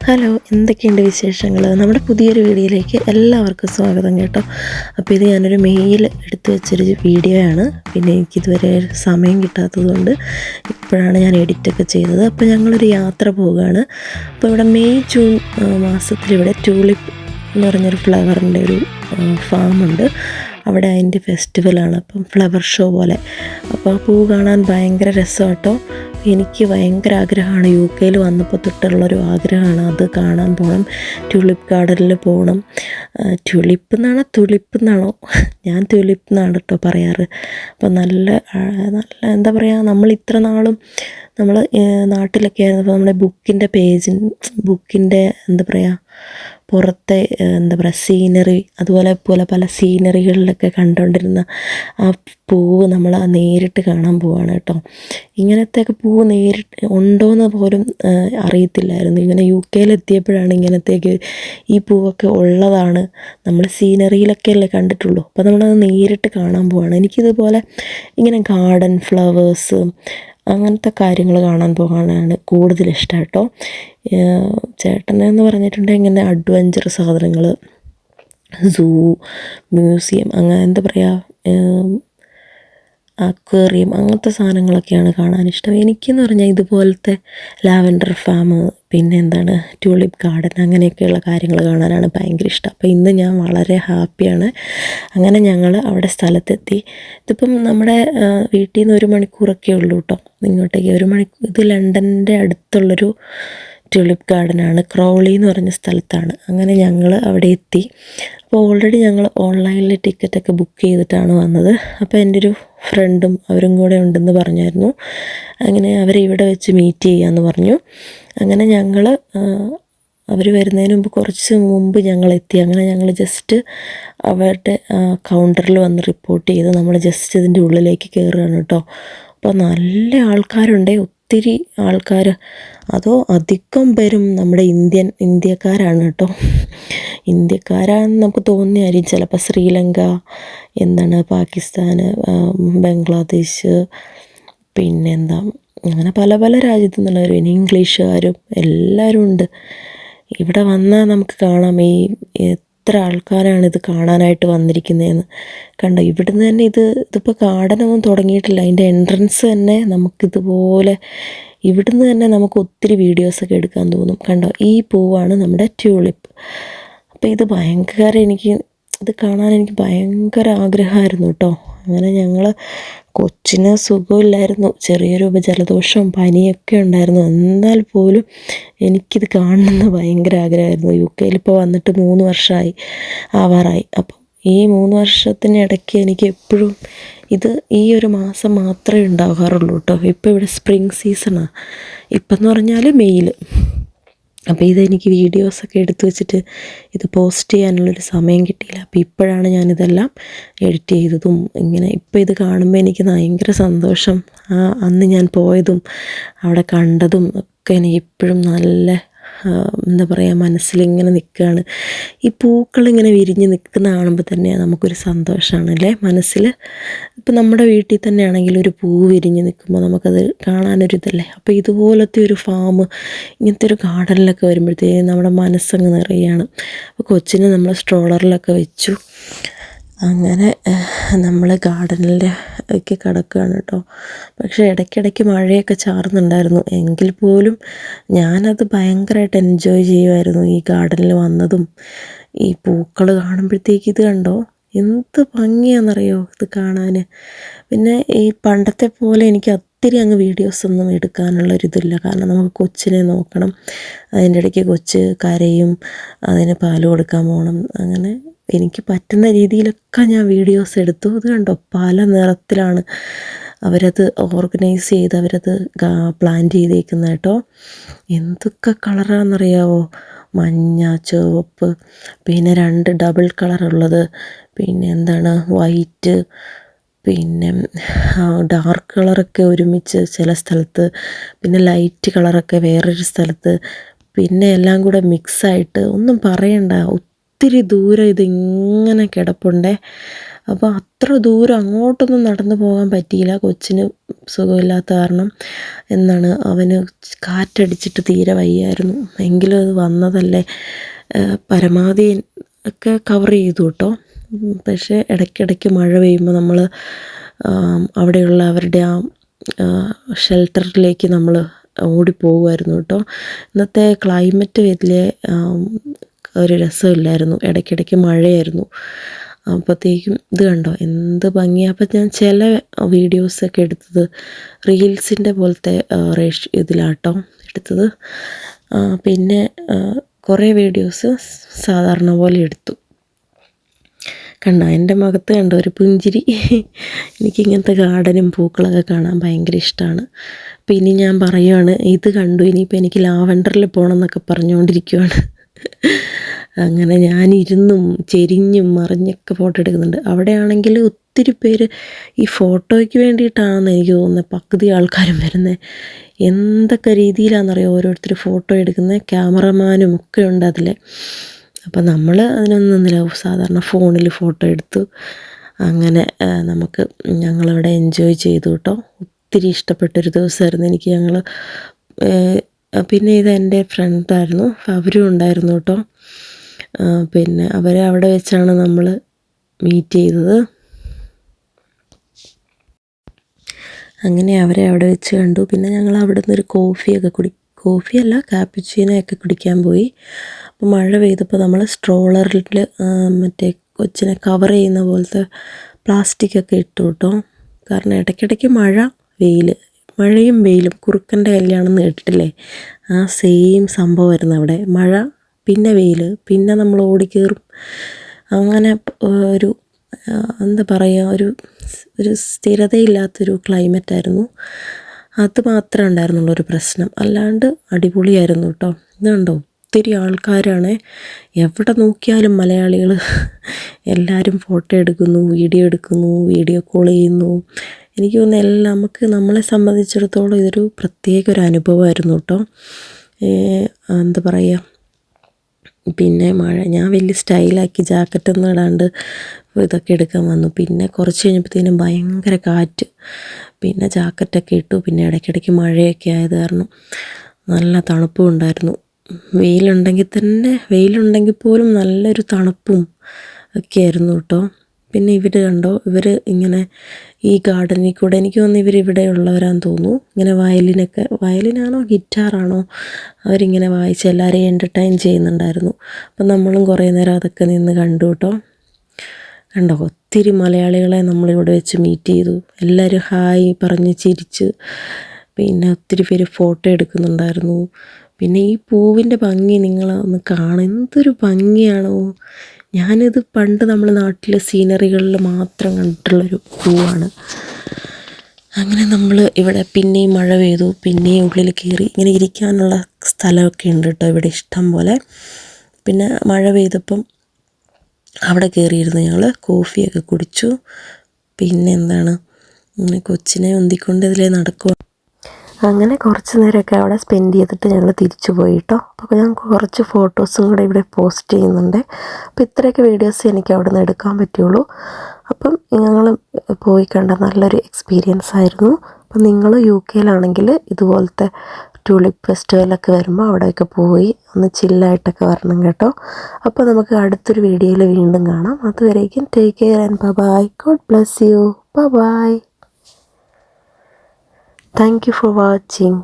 Hello, എന്തൊക്കെയുണ്ട് വിശേഷങ്ങൾ? നമ്മുടെ പുതിയൊരു വീഡിയോയിലേക്ക് എല്ലാവർക്കും സ്വാഗതം കേട്ടോ. അപ്പോൾ ഇത് ഞാനൊരു മെയിൽ എടുത്തു വെച്ചൊരു വീഡിയോ ആണ്. പിന്നെ എനിക്കിതുവരെ സമയം കിട്ടാത്തതുകൊണ്ട് ഇപ്പോഴാണ് ഞാൻ എഡിറ്റൊക്കെ ചെയ്തത്. അപ്പോൾ ഞങ്ങളൊരു യാത്ര പോവുകയാണ്. അപ്പോൾ ഇവിടെ മെയ് ജൂൺ മാസത്തിലിവിടെ ട്യൂലിപ്പ് എന്ന് പറഞ്ഞൊരു ഫ്ലവറിൻ്റെ ഒരു ഫാമുണ്ട്. അവിടെ അതിൻ്റെ ഫെസ്റ്റിവലാണ്. അപ്പം ഫ്ലവർ ഷോ പോലെ. അപ്പോൾ ആ പൂ കാണാൻ ഭയങ്കര രസമാട്ടോ. എനിക്ക് ഭയങ്കര ആഗ്രഹമാണ്, UK വന്നപ്പോൾ തൊട്ടുള്ളൊരു ആഗ്രഹമാണ് അത് കാണാൻ പോകണം, ട്യൂലിപ്പ് ഗാർഡനിൽ പോകണം. ട്യൂലിപ്പ് എന്നാണോ തുലിപ്പ് എന്നാണോ? ഞാൻ ട്യൂലിപ്പ് എന്നാണ് കേട്ടോ പറയാറ്. അപ്പോൾ നല്ല എന്താ പറയുക, നമ്മൾ ഇത്ര നാളും നമ്മൾ നാട്ടിലൊക്കെ ആയിരുന്നപ്പോൾ നമ്മുടെ ബുക്കിൻ്റെ എന്താ പറയുക പുറത്തെ എന്താ പറയുക സീനറി, അതുപോലെ പല സീനറികളിലൊക്കെ കണ്ടുകൊണ്ടിരുന്ന ആ പൂവ് നമ്മൾ നേരിട്ട് കാണാൻ പോവാണ് കേട്ടോ. ഇങ്ങനത്തെയൊക്കെ പൂവ് നേരിട്ട് ഉണ്ടോയെന്ന് പോലും അറിയത്തില്ലായിരുന്നു. ഇങ്ങനെ UK എത്തിയപ്പോഴാണ് ഇങ്ങനത്തേക്ക് ഈ പൂവൊക്കെ ഉള്ളതാണ് നമ്മൾ സീനറിയിലൊക്കെ അല്ലേ കണ്ടിട്ടുള്ളൂ. അപ്പോൾ നമ്മളത് നേരിട്ട് കാണാൻ പോവാണ്. എനിക്കിതുപോലെ ഇങ്ങനെ ഗാർഡൻ ഫ്ലവേഴ്സ് അങ്ങനത്തെ കാര്യങ്ങൾ കാണാൻ പോകാനാണ് കൂടുതൽ ഇഷ്ടം കേട്ടോ. ചേട്ടനെന്ന് പറഞ്ഞിട്ടുണ്ടെങ്കിൽ ഇങ്ങനെ അഡ്വഞ്ചർ സാധനങ്ങൾ, സൂ, മ്യൂസിയം, അങ്ങനെ എന്താ പറയുക, അക്വേറിയം, അങ്ങനത്തെ സാധനങ്ങളൊക്കെയാണ് കാണാനിഷ്ടം. എനിക്കെന്ന് പറഞ്ഞാൽ ഇതുപോലത്തെ ലാവൻഡർ ഫാം, പിന്നെ എന്താണ് ട്യൂലിപ്പ് ഗാർഡൻ, അങ്ങനെയൊക്കെയുള്ള കാര്യങ്ങൾ കാണാനാണ് ഭയങ്കര ഇഷ്ടം. അപ്പോൾ ഇന്ന് ഞാൻ വളരെ ഹാപ്പിയാണ്. അങ്ങനെ ഞങ്ങൾ അവിടെ സ്ഥലത്തെത്തി. ഇതിപ്പം നമ്മുടെ വീട്ടിൽ നിന്ന് 1 മണിക്കൂറൊക്കെ ഉള്ളൂ കേട്ടോ ഇങ്ങോട്ടേക്ക്. 1 മണിക്കൂർ. ഇത് ലണ്ടൻ്റെ അടുത്തുള്ളൊരു ട്യൂലിപ്പ് ഗാർഡനാണ്, ക്രൗളി എന്ന് പറഞ്ഞ സ്ഥലത്താണ്. അങ്ങനെ ഞങ്ങൾ അവിടെ എത്തി. അപ്പോൾ ഓൾറെഡി ഞങ്ങൾ ഓൺലൈനിൽ ടിക്കറ്റൊക്കെ ബുക്ക് ചെയ്തിട്ടാണ് വന്നത്. അപ്പോൾ എൻ്റെ ഒരു ഫ്രണ്ടും അവരും കൂടെ ഉണ്ടെന്ന് പറഞ്ഞായിരുന്നു. അങ്ങനെ അവരെ ഇവിടെ വെച്ച് മീറ്റ് ചെയ്യാമെന്ന് പറഞ്ഞു. അങ്ങനെ ഞങ്ങൾ അവർ വരുന്നതിന് കുറച്ച് മുമ്പ് ഞങ്ങൾ എത്തി. അങ്ങനെ ഞങ്ങൾ ജസ്റ്റ് അവരുടെ കൗണ്ടറിൽ വന്ന് റിപ്പോർട്ട് ചെയ്ത് നമ്മൾ ജസ്റ്റ് ഇതിൻ്റെ ഉള്ളിലേക്ക് കയറുകയാണ് കേട്ടോ. അപ്പോൾ നല്ല ആൾക്കാരുണ്ട്, ഒത്തിരി ആൾക്കാർ. അതോ അധികം പേരും നമ്മുടെ ഇന്ത്യക്കാരാണ് കേട്ടോ. ഇന്ത്യക്കാരാണെന്ന് നമുക്ക് തോന്നിയായിരിക്കും ചിലപ്പോൾ. ശ്രീലങ്ക, പാകിസ്ഥാൻ, ബംഗ്ലാദേശ്, പിന്നെന്താ അങ്ങനെ പല രാജ്യത്തു നിന്നുള്ളവരും, പിന്നെ ഇംഗ്ലീഷുകാരും എല്ലാവരും ഉണ്ട്. ഇവിടെ വന്നാൽ നമുക്ക് കാണാം എത്ര ആൾക്കാരാണ് ഇത് കാണാനായിട്ട് വന്നിരിക്കുന്നതെന്ന്. കണ്ടോ, ഇവിടുന്ന് തന്നെ ഇതിപ്പോൾ ഗാർഡനൊന്നും തുടങ്ങിയിട്ടില്ല. അതിൻ്റെ എൻട്രൻസ് തന്നെ നമുക്കിതുപോലെ ഇവിടുന്ന് തന്നെ നമുക്ക് ഒത്തിരി വീഡിയോസൊക്കെ എടുക്കാൻ തോന്നും. കണ്ടോ, ഈ പൂവാണ് നമ്മുടെ ട്യൂലിപ്പ്. അപ്പോൾ ഇത് കാണാൻ എനിക്ക് ഭയങ്കര ആഗ്രഹമായിരുന്നു കേട്ടോ. അങ്ങനെ ഞങ്ങൾ കൊച്ചിന് സുഖമില്ലായിരുന്നു, ചെറിയൊരു ജലദോഷവും പനിയൊക്കെ ഉണ്ടായിരുന്നു. എന്നാൽ പോലും എനിക്കിത് കാണണമെന്ന് ഭയങ്കര ആഗ്രഹമായിരുന്നു. UK ഇപ്പോൾ വന്നിട്ട് 3 വർഷമായി ആവാറായി. അപ്പം ഈ 3 വർഷത്തിനിടയ്ക്ക് എനിക്ക് എപ്പോഴും ഈ ഒരു മാസം മാത്രമേ ഉണ്ടാകാറുള്ളൂ കേട്ടോ. ഇപ്പോൾ ഇവിടെ സ്പ്രിങ് സീസണാണ്. ഇപ്പം എന്ന് പറഞ്ഞാൽ മെയിൽ. അപ്പോൾ ഇതെനിക്ക് വീഡിയോസൊക്കെ എടുത്തു വെച്ചിട്ട് ഇത് പോസ്റ്റ് ചെയ്യാനുള്ളൊരു സമയം കിട്ടിയില്ല. അപ്പോൾ ഇപ്പോഴാണ് ഞാനിതെല്ലാം എഡിറ്റ് ചെയ്തതും. ഇങ്ങനെ ഇപ്പോൾ ഇത് കാണുമ്പോൾ എനിക്ക് ഭയങ്കര സന്തോഷം. അന്ന് ഞാൻ പോയതും അവിടെ കണ്ടതും ഒക്കെ എനിക്ക് ഇപ്പോഴും നല്ല എന്താ പറയുക, മനസ്സിലിങ്ങനെ നിൽക്കുകയാണ്. ഈ പൂക്കളിങ്ങനെ വിരിഞ്ഞ് നിൽക്കുന്ന കാണുമ്പോൾ തന്നെ നമുക്കൊരു സന്തോഷമാണല്ലേ മനസ്സിൽ. ഇപ്പം നമ്മുടെ വീട്ടിൽ തന്നെ ആണെങ്കിൽ ഒരു പൂ വിരിഞ്ഞ് നിൽക്കുമ്പോൾ നമുക്കത് കാണാനൊരിതല്ലേ. അപ്പോൾ ഇതുപോലത്തെ ഒരു ഫാം, ഇങ്ങനത്തെ ഒരു ഗാർഡനിലൊക്കെ വരുമ്പോഴത്തേക്കും നമ്മുടെ മനസ്സങ്ങ് നിറയുകയാണ്. അപ്പോൾ കൊച്ചിനെ നമ്മൾ സ്ട്രോളറിലൊക്കെ വെച്ചു. അങ്ങനെ നമ്മൾ ഗാർഡനിൽ ഒക്കെ കിടക്കുകയാണ് കേട്ടോ. പക്ഷേ ഇടയ്ക്കിടയ്ക്ക് മഴയൊക്കെ ചാറുന്നുണ്ടായിരുന്നു. എങ്കിൽ പോലും ഞാനത് ഭയങ്കരമായിട്ട് എൻജോയ് ചെയ്യുമായിരുന്നു. ഈ ഗാർഡനിൽ വന്നതും ഈ പൂക്കൾ കാണുമ്പോഴത്തേക്ക് ഇത് കണ്ടോ, എന്ത് ഭംഗിയാണെന്നറിയോ ഇത് കാണാൻ. പിന്നെ ഈ പണ്ടത്തെ പോലെ എനിക്ക് ഒത്തിരി അങ്ങ് വീഡിയോസൊന്നും എടുക്കാനുള്ളൊരിതില്ല. കാരണം നമുക്ക് കൊച്ചിനെ നോക്കണം, അതിൻ്റെ ഇടയ്ക്ക് കൊച്ച് കരയും, അതിന് പാല് കൊടുക്കാൻ പോകണം. അങ്ങനെ എനിക്ക് പറ്റുന്ന രീതിയിലൊക്കെ ഞാൻ വീഡിയോസ് എടുത്തു. അത് കണ്ടോ, പല നിറത്തിലാണ് അവരത് ഓർഗനൈസ് ചെയ്ത് അവരത് പ്ലാൻ ചെയ്തേക്കുന്നത് കേട്ടോ. എന്തൊക്കെ കളറാണെന്നറിയാവോ, മഞ്ഞ, ചുവപ്പ്, പിന്നെ 2 ഡബിൾ കളറുള്ളത്, പിന്നെ വൈറ്റ്, പിന്നെ ഡാർക്ക് കളറൊക്കെ ഒരുമിച്ച് ചില സ്ഥലത്ത്, പിന്നെ ലൈറ്റ് കളറൊക്കെ വേറൊരു സ്ഥലത്ത്, പിന്നെ എല്ലാം കൂടെ മിക്സായിട്ട് ഒന്നും പറയണ്ട. ഒത്തിരി ദൂരം ഇതിങ്ങനെ കിടപ്പുണ്ടേ. അപ്പോൾ അത്ര ദൂരം അങ്ങോട്ടൊന്നും നടന്നു പോകാൻ പറ്റിയില്ല. കൊച്ചിന് സുഖമില്ലാത്ത കാരണം അവന് കാറ്റടിച്ചിട്ട് തീരെ വയ്യായിരുന്നു. എങ്കിലും അത് വന്നതല്ലേ, പരമാവധി ഒക്കെ കവർ ചെയ്തു കേട്ടോ. പക്ഷേ ഇടയ്ക്കിടയ്ക്ക് മഴ പെയ്യുമ്പോൾ നമ്മൾ അവിടെയുള്ള അവരുടെ ആ ഷെൽട്ടറിലേക്ക് നമ്മൾ ഓടിപ്പോകുമായിരുന്നു കേട്ടോ. ഇന്നത്തെ ക്ലൈമറ്റ് വലിയ ഒരു രസമില്ലായിരുന്നു, ഇടയ്ക്കിടയ്ക്ക് മഴയായിരുന്നു. അപ്പോഴത്തേക്കും ഇത് കണ്ടോ എന്ത് ഭംഗിയാണ്. അപ്പം ഞാൻ ചില വീഡിയോസൊക്കെ എടുത്തത് റീൽസിൻ്റെ പോലത്തെ ഇതിലാട്ടോ എടുത്തത്. പിന്നെ കുറേ വീഡിയോസ് സാധാരണ പോലെ എടുത്തു. കണ്ടോ എൻ്റെ മുഖത്ത് കണ്ടോ ഒരു പുഞ്ചിരി. എനിക്കിങ്ങനത്തെ ഗാർഡനും പൂക്കളൊക്കെ കാണാൻ ഭയങ്കര ഇഷ്ടമാണ്. അപ്പോൾ ഇനി ഞാൻ പറയുവാണ്, ഇത് കണ്ടു ഇനിയിപ്പോൾ എനിക്ക് ലാവൻഡറിൽ പോകണം എന്നൊക്കെ പറഞ്ഞുകൊണ്ടിരിക്കുവാണ്. അങ്ങനെ ഞാനിരുന്നും ചെരിഞ്ഞും മറിഞ്ഞൊക്കെ ഫോട്ടോ എടുക്കുന്നുണ്ട്. അവിടെയാണെങ്കിൽ ഒത്തിരി പേര് ഈ ഫോട്ടോയ്ക്ക് വേണ്ടിയിട്ടാണെന്ന് എനിക്ക് തോന്നുന്നത് പകുതി ആൾക്കാരും വരുന്നത്. എന്തൊക്കെ രീതിയിലാണെന്നറിയോ ഓരോരുത്തർ ഫോട്ടോ എടുക്കുന്നത്, ക്യാമറമാനും ഒക്കെ ഉണ്ട് അതിൽ. അപ്പം നമ്മൾ അതിനൊന്നും നിന്നില്ല, സാധാരണ ഫോണിൽ ഫോട്ടോ എടുത്തു. അങ്ങനെ ഞങ്ങളവിടെ എൻജോയ് ചെയ്തു കേട്ടോ. ഒത്തിരി ഇഷ്ടപ്പെട്ടൊരു ദിവസമായിരുന്നു എനിക്ക്. പിന്നെ ഇത് എൻ്റെ ഫ്രണ്ടായിരുന്നു, അവരും ഉണ്ടായിരുന്നു കേട്ടോ. പിന്നെ അവരെ അവിടെ വെച്ചാണ് നമ്മൾ മീറ്റ് ചെയ്തത്. അങ്ങനെ അവരെ അവിടെ വെച്ച് കണ്ടു. പിന്നെ ഞങ്ങൾ അവിടെ നിന്നൊരു കോഫിയല്ല കാപ്പിച്ചീനൊക്കെ കുടിക്കാൻ പോയി. അപ്പോൾ മഴ പെയ്തപ്പോൾ നമ്മൾ സ്ട്രോളറിൽ മറ്റേ കൊച്ചിനെ കവർ ചെയ്യുന്ന പോലത്തെ പ്ലാസ്റ്റിക്കൊക്കെ ഇട്ടു കേട്ടോ. കാരണം ഇടയ്ക്കിടയ്ക്ക് മഴയും വെയിലും കുറുക്കൻ്റെ കല്യാണം എന്ന് കേട്ടിട്ടില്ലേ, ആ സെയിം സംഭവമായിരുന്നു അവിടെ. മഴ പിന്നെ വെയിൽ പിന്നെ നമ്മൾ ഓടിക്കയറും. അങ്ങനെ ഒരു എന്താ പറയുക, ഒരു സ്ഥിരതയില്ലാത്തൊരു ക്ലൈമറ്റായിരുന്നു. അത് മാത്രമേ ഉണ്ടായിരുന്നുള്ളൂ ഒരു പ്രശ്നം, അല്ലാണ്ട് അടിപൊളിയായിരുന്നു കേട്ടോ. ഇതുണ്ടോ ഒത്തിരി ആൾക്കാരാണ്, എവിടെ നോക്കിയാലും മലയാളികൾ. എല്ലാവരും ഫോട്ടോ എടുക്കുന്നു, വീഡിയോ കോൾ ചെയ്യുന്നു. എനിക്ക് തോന്നുന്നു നമ്മളെ സംബന്ധിച്ചിടത്തോളം ഇതൊരു പ്രത്യേക ഒരു അനുഭവമായിരുന്നു കേട്ടോ. എന്താ പറയുക, പിന്നെ ഞാൻ വലിയ സ്റ്റൈലാക്കി ജാക്കറ്റൊന്നും ഇടാണ്ട് ഇതൊക്കെ എടുക്കാൻ വന്നു. പിന്നെ കുറച്ച് കഴിഞ്ഞപ്പോഴത്തേനും ഭയങ്കര കാറ്റ്, പിന്നെ ജാക്കറ്റൊക്കെ ഇട്ടു. പിന്നെ ഇടയ്ക്കിടയ്ക്ക് മഴയൊക്കെ ആയത് കാരണം നല്ല തണുപ്പും ഉണ്ടായിരുന്നു. വെയിലുണ്ടെങ്കിൽ പോലും നല്ലൊരു തണുപ്പും ഒക്കെ ആയിരുന്നു കേട്ടോ. പിന്നെ ഇവർ ഇങ്ങനെ ഈ ഗാർഡനിൽ കൂടെ, എനിക്ക് തോന്നുന്നു ഇവരിവിടെ ഉള്ളവരാന്ന് തോന്നുന്നു, ഇങ്ങനെ വയലിനാണോ ഗിറ്റാറാണോ അവരിങ്ങനെ വായിച്ച് എല്ലാവരെയും എൻ്റർടൈൻ ചെയ്യുന്നുണ്ടായിരുന്നു. അപ്പം നമ്മളും കുറേ നേരം അതൊക്കെ നിന്ന് കണ്ടു കേട്ടോ. കണ്ടോ ഒത്തിരി മലയാളികളെ നമ്മളിവിടെ വെച്ച് മീറ്റ് ചെയ്തു. എല്ലാവരും ഹായ് പറഞ്ഞ് ചിരിച്ച്, പിന്നെ ഒത്തിരി പേര് ഫോട്ടോ എടുക്കുന്നുണ്ടായിരുന്നു. പിന്നെ ഈ പൂവിൻ്റെ ഭംഗി നിങ്ങളൊന്ന് കാണാൻ എന്തൊരു ഭംഗിയാണോ. ഞാനിത് പണ്ട് നമ്മൾ നാട്ടിലെ സീനറികളിൽ മാത്രം കണ്ടിട്ടുള്ളൊരു പൂവാണ്. അങ്ങനെ നമ്മൾ ഇവിടെ പിന്നെയും മഴ പെയ്തു, പിന്നെയും ഉള്ളിൽ കയറി. ഇങ്ങനെ ഇരിക്കാനുള്ള സ്ഥലമൊക്കെ ഉണ്ട് കേട്ടോ ഇവിടെ ഇഷ്ടം പോലെ. പിന്നെ മഴ പെയ്തപ്പം അവിടെ കയറിയിരുന്നു ഞങ്ങൾ, കോഫിയൊക്കെ കുടിച്ചു. പിന്നെ കൊച്ചിനെ ഉന്തിക്കൊണ്ട് ഇതിലേ നടക്കുക. അങ്ങനെ കുറച്ച് നേരമൊക്കെ അവിടെ സ്പെൻഡ് ചെയ്തിട്ട് ഞങ്ങൾ തിരിച്ചു പോയി കേട്ടോ. അപ്പോൾ ഞാൻ കുറച്ച് ഫോട്ടോസും കൂടെ ഇവിടെ പോസ്റ്റ് ചെയ്യുന്നുണ്ട്. അപ്പോൾ ഇത്രയൊക്കെ വീഡിയോസ് എനിക്ക് അവിടെ നിന്ന് എടുക്കാൻ പറ്റുള്ളൂ. അപ്പം ഞങ്ങൾ പോയി കണ്ട നല്ലൊരു എക്സ്പീരിയൻസ് ആയിരുന്നു. അപ്പം നിങ്ങൾ UK ഇതുപോലത്തെ ട്യൂലിപ്പ് ഫെസ്റ്റിവലൊക്കെ വരുമ്പോൾ അവിടെയൊക്കെ പോയി ഒന്ന് ചില്ലായിട്ടൊക്കെ വരണം കേട്ടോ. അപ്പോൾ നമുക്ക് അടുത്തൊരു വീഡിയോയിൽ വീണ്ടും കാണാം. അതുവരേക്കും take care and bye. God bless you. Bye. Thank you for watching.